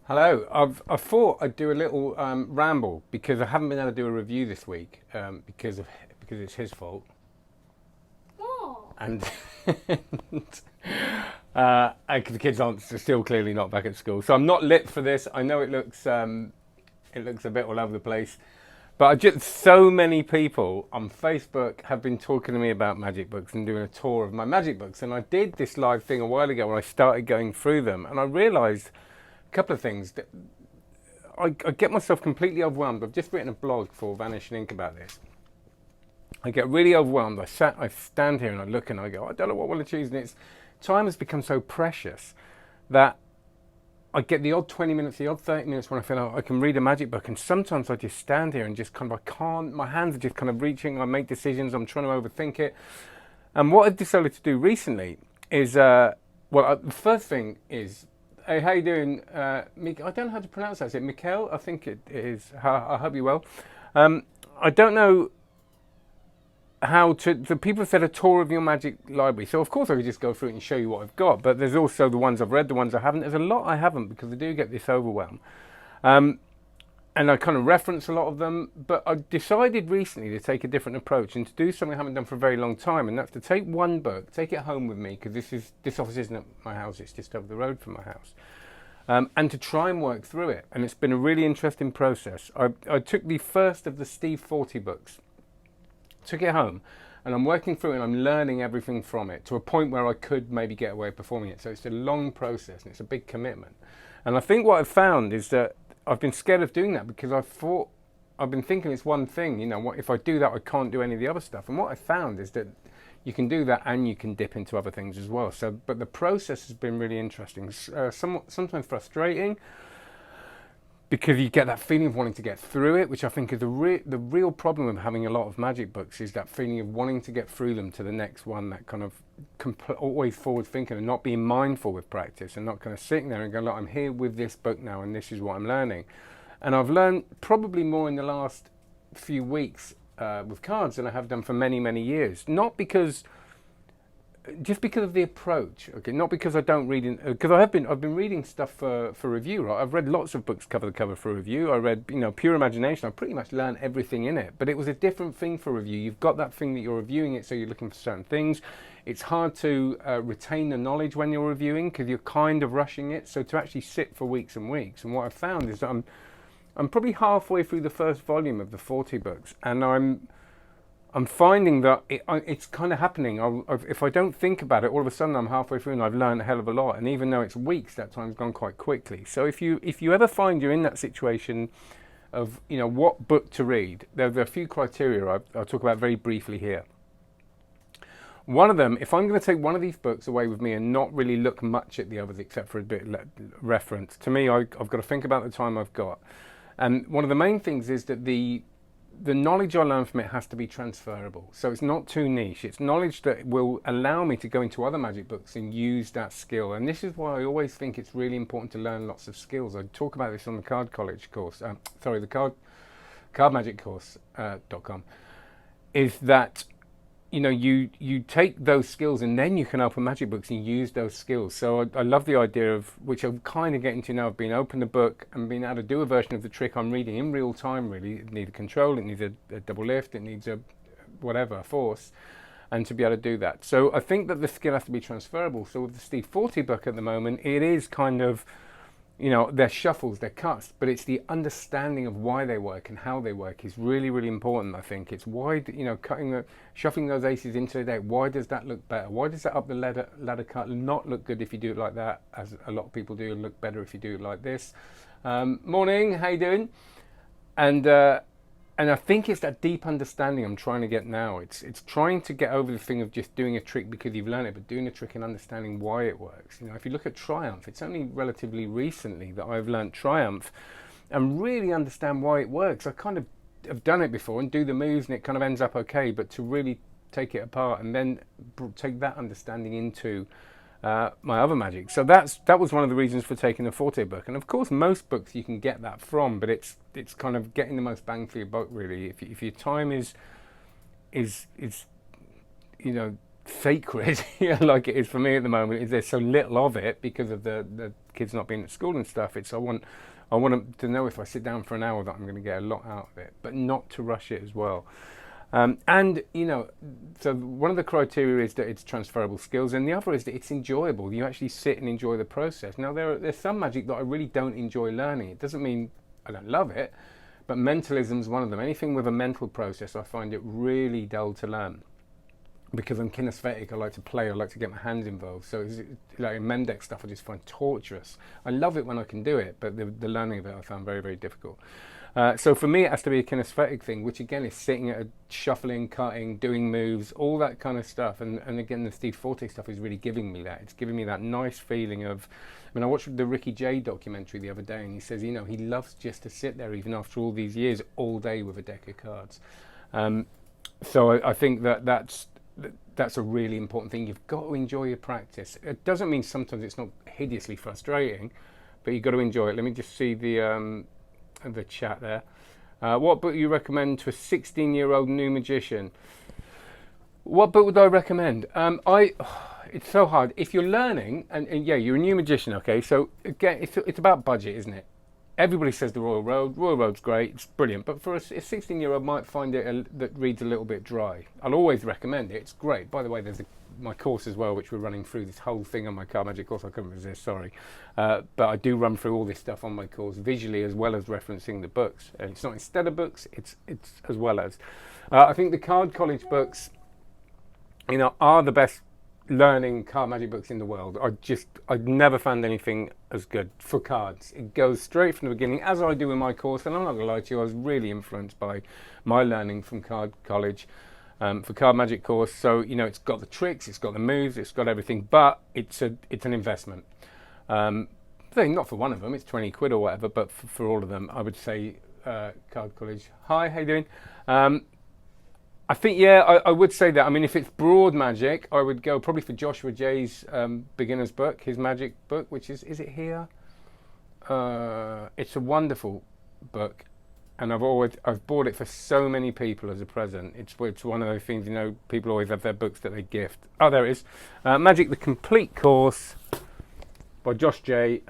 Hello. I thought I'd do a little ramble because I haven't been able to do a review this week because it's his fault Oh, and the kids aren't still clearly not back at school, so I'm not lit for this. I know it looks a bit all over the place, but so many people on Facebook have been talking to me about magic books and doing a tour of my magic books, and I did this live thing a while ago where I started going through them, and I realised a couple of things. I get myself completely overwhelmed. I've just written a blog for Vanishing Ink about this. I get really overwhelmed. I stand here and I look and I go, I don't know what I want to choose. And time has become so precious that I get the odd 20 minutes, the odd 30 minutes when I feel like I can read a magic book. And sometimes I just stand here and just kind of, I can't, my hands are just kind of reaching. I make decisions. I'm trying to overthink it. And what I've decided to do recently is, the first thing is, hey, how you doing? I don't know how to pronounce that. Is it McColl? I think it is. I hope you're well. I don't know how to. The people have said a tour of your magic library. So of course I could just go through it and show you what I've got. But there's also the ones I've read, the ones I haven't. There's a lot I haven't because I do get this overwhelm. Um, and I kind of reference a lot of them, but I decided recently to take a different approach and to do something I haven't done for a very long time, and that's to take one book, take it home with me, because this office isn't at my house; it's just over the road from my house, and to try and work through it. And it's been a really interesting process. I took the first of the Steve Forty books, took it home, and I'm working through it and I'm learning everything from it to a point where I could maybe get away performing it. So it's a long process and it's a big commitment. And I think what I've found is that I've been scared of doing that because I've been thinking it's one thing, what if I do that I can't do any of the other stuff. And what I found is that you can do that and you can dip into other things as well. So, but the process has been really interesting, sometimes frustrating, because you get that feeling of wanting to get through it, which I think is the real problem of having a lot of magic books, is that feeling of wanting to get through them to the next one, that kind of always forward thinking and not being mindful with practice and not kind of sitting there and going, look, I'm here with this book now and this is what I'm learning. And I've learned probably more in the last few weeks with cards than I have done for many, many years. Not because just because of the approach, okay, not because I don't read, because I've been reading stuff for review, right? I've read lots of books cover to cover for review. I read, Pure Imagination. I pretty much learned everything in it, but it was a different thing for review. You've got that thing that you're reviewing it, so you're looking for certain things. It's hard to retain the knowledge when you're reviewing because you're kind of rushing it. So to actually sit for weeks and weeks, and what I've found is that I'm probably halfway through the first volume of the 40 books, and I'm finding that it's kind of happening. If I don't think about it, all of a sudden I'm halfway through and I've learned a hell of a lot. And even though it's weeks, that time's gone quite quickly. So if you ever find you're in that situation of what book to read, there are a few criteria I'll talk about very briefly here. One of them, if I'm going to take one of these books away with me and not really look much at the others except for a bit of reference, to me I've got to think about the time I've got. And one of the main things is that the knowledge I learn from it has to be transferable. So it's not too niche. It's knowledge that will allow me to go into other magic books and use that skill. And this is why I always think it's really important to learn lots of skills. I talk about this on the Card College course, the Card Magic course.com, is that you take those skills and then you can open magic books and use those skills. So I love the idea of, which I'm kind of getting to now, of being open the book and being able to do a version of the trick I'm reading in real time. Really, it needs a control, it needs a double lift, it needs a force, and to be able to do that. So I think that the skill has to be transferable. So with the Steve Forty book at the moment, it is kind of, they're shuffles, they're cuts, but it's the understanding of why they work and how they work is really, really important. I think it's why, shuffling those aces into the deck. Why does that look better? Why does that up the ladder cut not look good if you do it like that, as a lot of people do, and look better if you do it like this? Morning, how you doing? And I think it's that deep understanding I'm trying to get now. It's trying to get over the thing of just doing a trick because you've learned it, but doing a trick and understanding why it works. If you look at Triumph, it's only relatively recently that I've learned Triumph and really understand why it works. I kind of have done it before and do the moves and it kind of ends up okay, but to really take it apart and then take that understanding into my other magic. So that was one of the reasons for taking the Forte book. And of course, most books you can get that from, but it's kind of getting the most bang for your buck, really. If your time is sacred, like it is for me at the moment, is there's so little of it because of the kids not being at school and stuff. I want them to know if I sit down for an hour that I'm going to get a lot out of it, but not to rush it as well. And, you know, so one of the criteria is that it's transferable skills, and the other is that it's enjoyable. You actually sit and enjoy the process. Now, there's some magic that I really don't enjoy learning. It doesn't mean I don't love it, but mentalism is one of them. Anything with a mental process, I find it really dull to learn. Because I'm kinesthetic, I like to play, I like to get my hands involved. So it's, like in Mendex stuff, I just find torturous. I love it when I can do it, but the learning of it I found very, very difficult. So for me, it has to be a kinesthetic thing, which again is sitting at a shuffling, cutting, doing moves, all that kind of stuff. And again, the Steve Forte stuff is really giving me that. It's giving me that nice feeling of, I mean, I watched the Ricky Jay documentary the other day, and he says, you know, he loves just to sit there, even after all these years, all day with a deck of cards. So I think that's a really important thing. You've got to enjoy your practice. It doesn't mean sometimes it's not hideously frustrating, but you've got to enjoy it. Let me just see the chat there. What book you recommend to a 16-year-old new magician? What book would I recommend? It's so hard. If you're learning, and yeah, you're a new magician, okay, so again, it's about budget, isn't it? Everybody says the Royal Road. Royal Road's great, it's brilliant, but for a 16-year-old might find it that reads a little bit dry. I'll always recommend it, it's great. By the way, there's my course as well, which we're running through this whole thing on my Card Magic course. I couldn't resist, sorry. But I do run through all this stuff on my course visually as well as referencing the books. And it's not instead of books, it's as well as. I think the Card College books, you know, are the best learning card magic books in the world. I've never found anything as good for cards. It goes straight from the beginning, as I do in my course, and I'm not going to lie to you, I was really influenced by my learning from Card College for Card Magic course. So, you know, it's got the tricks, it's got the moves, it's got everything, but it's an investment. Not for one of them, it's 20 quid or whatever, but for all of them, I would say Card College. Hi, how you doing? I think, yeah, I would say that. I mean, if it's broad magic, I would go probably for Joshua Jay's beginner's book, his magic book, which is it here? It's a wonderful book, and I've bought it for so many people as a present. It's one of those things, you know, people always have their books that they gift. Oh, there it is. Magic, the Complete Course by Josh Jay.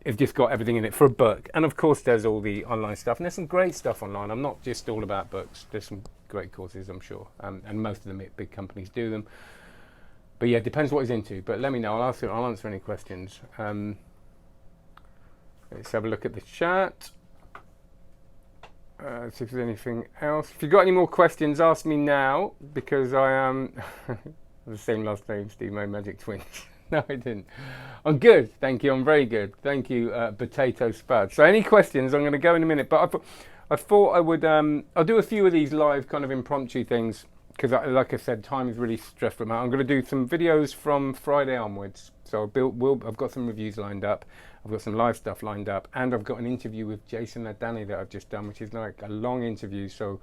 It's just got everything in it for a book. And of course, there's all the online stuff, and there's some great stuff online. I'm not just all about books. There's some great courses, I'm sure, and most of them big companies do them. But yeah, it depends what he's into. But let me know. I'll answer any questions. Let's have a look at the chat. See if there's anything else. If you've got any more questions, ask me now, because I am the same last name, Steve May Magic Twins. No, I didn't. I'm good, thank you. I'm very good, thank you, Potato Spud. So any questions? I'm going to go in a minute, but I thought I would. I'll do a few of these live kind of impromptu things because, like I said, time is really stressful. I'm going to do some videos from Friday onwards. So I've got some reviews lined up. I've got some live stuff lined up, and I've got an interview with Jason Ladani that I've just done, which is like a long interview. So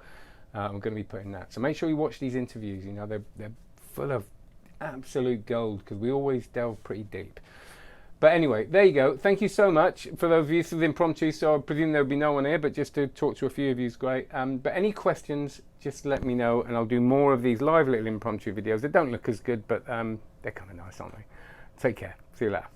I'm going to be putting that. So make sure you watch these interviews. You know, they're full of absolute gold because we always delve pretty deep. But anyway, there you go. Thank you so much for those views of the impromptu. So I presume there'll be no one here, but just to talk to a few of you is great. But any questions, just let me know, and I'll do more of these live little impromptu videos. They don't look as good, but they're kind of nice, aren't they? Take care. See you later.